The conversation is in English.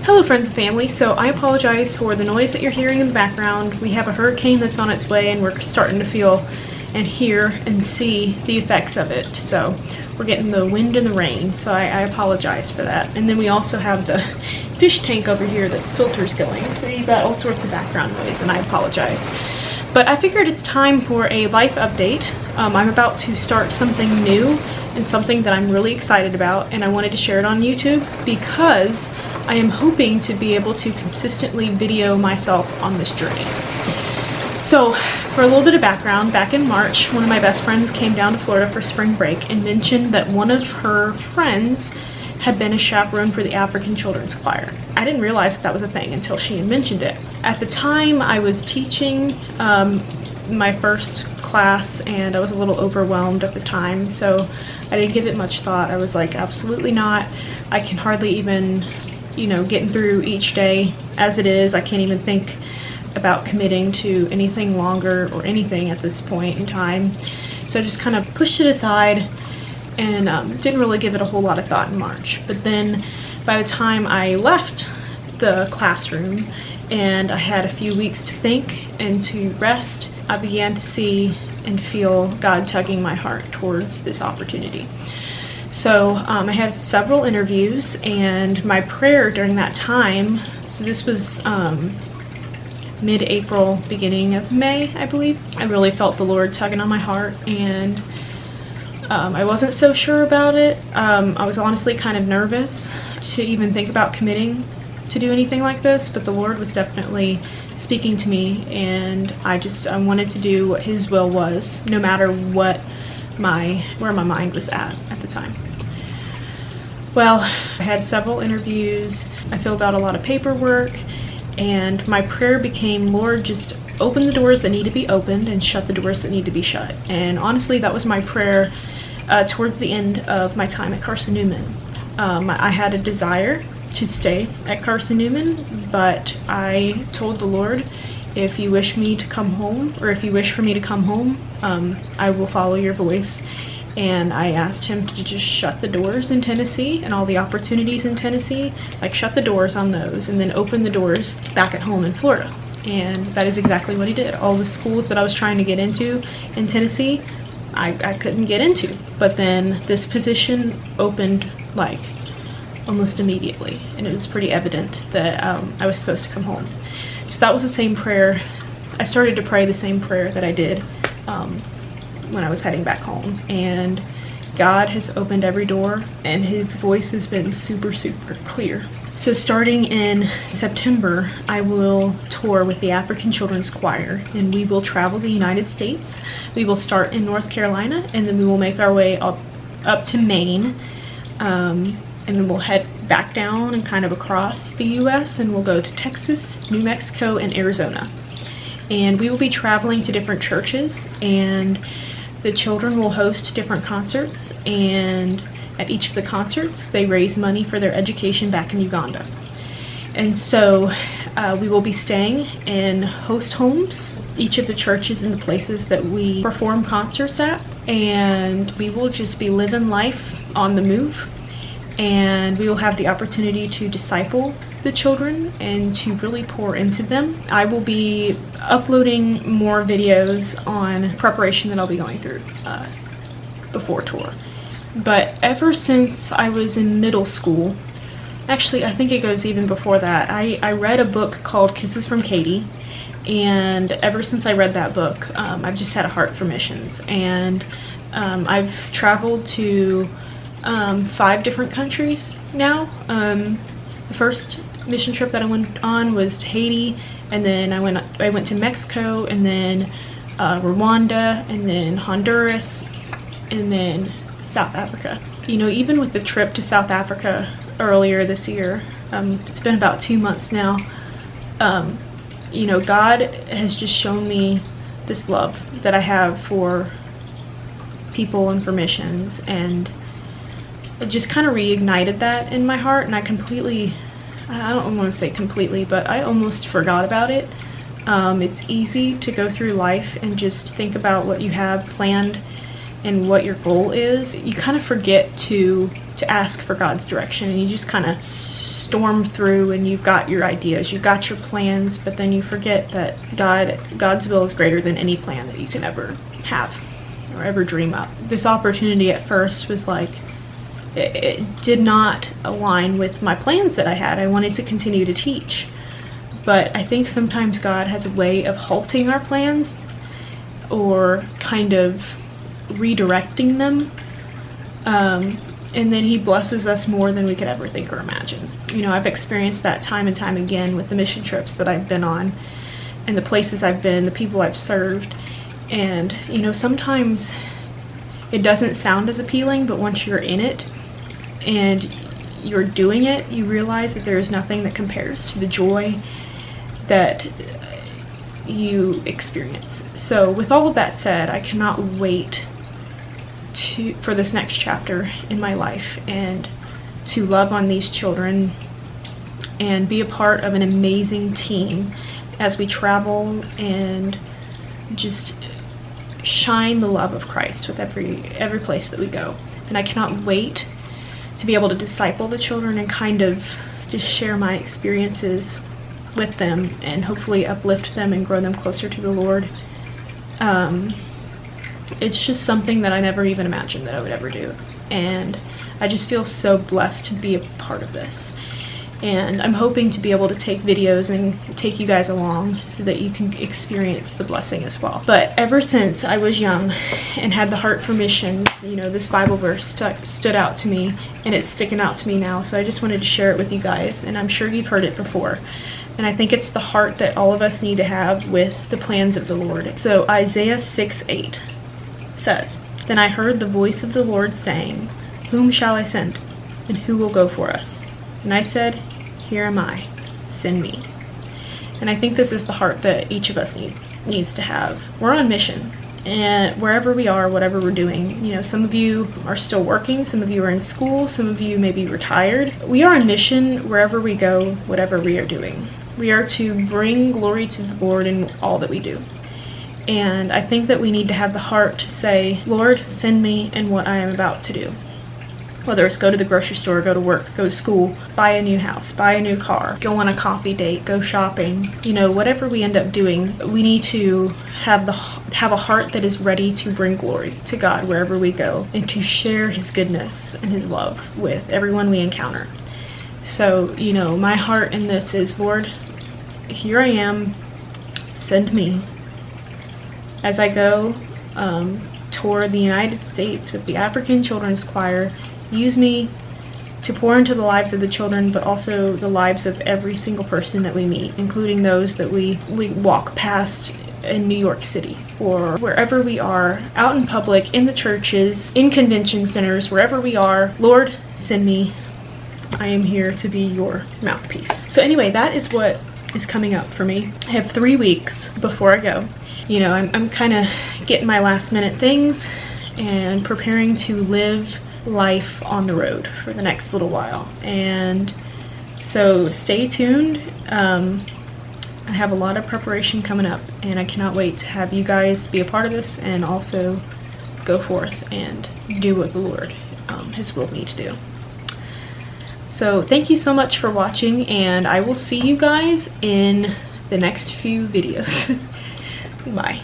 Hello friends and family, so I apologize for the noise that you're hearing in the background. We have a hurricane that's on its way and we're starting to feel and hear and see the effects of it. So we're getting the wind and the rain, so I apologize for that. And then we also have the fish tank over here that's filters going, so you've got all sorts of background noise and I apologize. But I figured it's time for a life update. I'm about to start something new and something that I'm really excited about, and I wanted to share it on YouTube because I am hoping to be able to consistently video myself on this journey. So, for a little bit of background, back in March, one of my best friends came down to Florida for spring break and mentioned that one of her friends had been a chaperone for the African Children's Choir. I didn't realize that was a thing until she had mentioned it. At the time, I was teaching my first class and I was a little overwhelmed at the time, so I didn't give it much thought. I was like, absolutely not. I can hardly even, getting through each day as it is. I can't even think about committing to anything longer or anything at this point in time. So I just kind of pushed it aside and didn't really give it a whole lot of thought in March. But then by the time I left the classroom and I had a few weeks to think and to rest, I began to see and feel God tugging my heart towards this opportunity. So I had several interviews, and my prayer during that time, so this was mid-April, beginning of May, I believe. I really felt the Lord tugging on my heart, and I wasn't so sure about it. I was honestly kind of nervous to even think about committing to do anything like this, but the Lord was definitely speaking to me, and I wanted to do what His will was, no matter where my mind was at the time. Well, I had several interviews, I filled out a lot of paperwork, and my prayer became, Lord, just open the doors that need to be opened and shut the doors that need to be shut. And honestly, that was my prayer towards the end of my time at Carson Newman. I had a desire to stay at Carson Newman, but I told the Lord, if you wish me to come home, or if you wish for me to come home, I will follow your voice. And I asked Him to just shut the doors in Tennessee and all the opportunities in Tennessee, like shut the doors on those and then open the doors back at home in Florida. And that is exactly what He did. All the schools that I was trying to get into in Tennessee, I couldn't get into. But then this position opened like almost immediately, and it was pretty evident that I was supposed to come home. So that was the same prayer. I started to pray the same prayer that I did when I was heading back home, and God has opened every door, and His voice has been super, super clear. So starting in September, I will tour with the African Children's Choir, and we will travel the United States. We will start in North Carolina, and then we will make our way up to Maine, and then we'll head back down and kind of across the U.S., and we'll go to Texas, New Mexico, and Arizona. And we will be traveling to different churches, and the children will host different concerts, and at each of the concerts, they raise money for their education back in Uganda. And so we will be staying in host homes, each of the churches and the places that we perform concerts at, and we will just be living life on the move. And we will have the opportunity to disciple the children and to really pour into them. I will be uploading more videos on preparation that I'll be going through before tour. But ever since I was in middle school, actually I think it goes even before that, I read a book called Kisses from Katie, and ever since I read that book, I've just had a heart for missions. And I've traveled to 5 different countries now. The first mission trip that I went on was to Haiti, and then I went to Mexico, and then Rwanda, and then Honduras, and then South Africa. Even with the trip to South Africa earlier this year, it's been about 2 months now, God has just shown me this love that I have for people and for missions, and it just kind of reignited that in my heart, and I don't want to say completely, but I almost forgot about it. It's easy to go through life and just think about what you have planned and what your goal is. You kind of forget to ask for God's direction, and you just kind of storm through and you've got your ideas, you've got your plans, but then you forget that God's will is greater than any plan that you can ever have or ever dream up. This opportunity at first was like, it did not align with my plans that I had. I wanted to continue to teach, but I think sometimes God has a way of halting our plans or kind of redirecting them, and then he blesses us more than we could ever think or imagine. You know, I've experienced that time and time again with the mission trips that I've been on and the places I've been, the people I've served. And, you know, sometimes it doesn't sound as appealing, but once you're in it and you're doing it, you realize that there is nothing that compares to the joy that you experience. So with all of that said, I cannot wait for this next chapter in my life and to love on these children and be a part of an amazing team as we travel and just shine the love of Christ with every place that we go. And I cannot wait to be able to disciple the children and kind of just share my experiences with them and hopefully uplift them and grow them closer to the Lord. It's just something that I never even imagined that I would ever do, and I just feel so blessed to be a part of this. And I'm hoping to be able to take videos and take you guys along so that you can experience the blessing as well. But ever since I was young and had the heart for missions, you know, this Bible verse stood out to me, and it's sticking out to me now, so I just wanted to share it with you guys, and I'm sure you've heard it before. And I think it's the heart that all of us need to have with the plans of the Lord. So Isaiah 6:8 says, "Then I heard the voice of the Lord saying, 'Whom shall I send? And who will go for us?' And I said, 'Here am I, send me.'" And I think this is the heart that each of us needs to have. We're on mission, and wherever we are, whatever we're doing, you know, some of you are still working, some of you are in school, some of you may be retired. We are on mission wherever we go, whatever we are doing. We are to bring glory to the Lord in all that we do. And I think that we need to have the heart to say, "Lord, send me in what I am about to do." Whether it's go to the grocery store, go to work, go to school, buy a new house, buy a new car, go on a coffee date, go shopping, you know, whatever we end up doing, we need to have a heart that is ready to bring glory to God wherever we go and to share his goodness and his love with everyone we encounter. So, you know, my heart in this is, Lord, here I am, send me. As I go tour the United States with the African Children's Choir, use me to pour into the lives of the children, but also the lives of every single person that we meet, including those that we walk past in New York City or wherever we are, out in public, in the churches, in convention centers, wherever we are. Lord, send me. I am here to be your mouthpiece. So anyway, that is what is coming up for me. I have 3 weeks before I go. You know, I'm kind of getting my last minute things and preparing to live life on the road for the next little while. And so stay tuned. I have a lot of preparation coming up, and I cannot wait to have you guys be a part of this and also go forth and do what the Lord has willed me to do. So thank you so much for watching, and I will see you guys in the next few videos. Bye.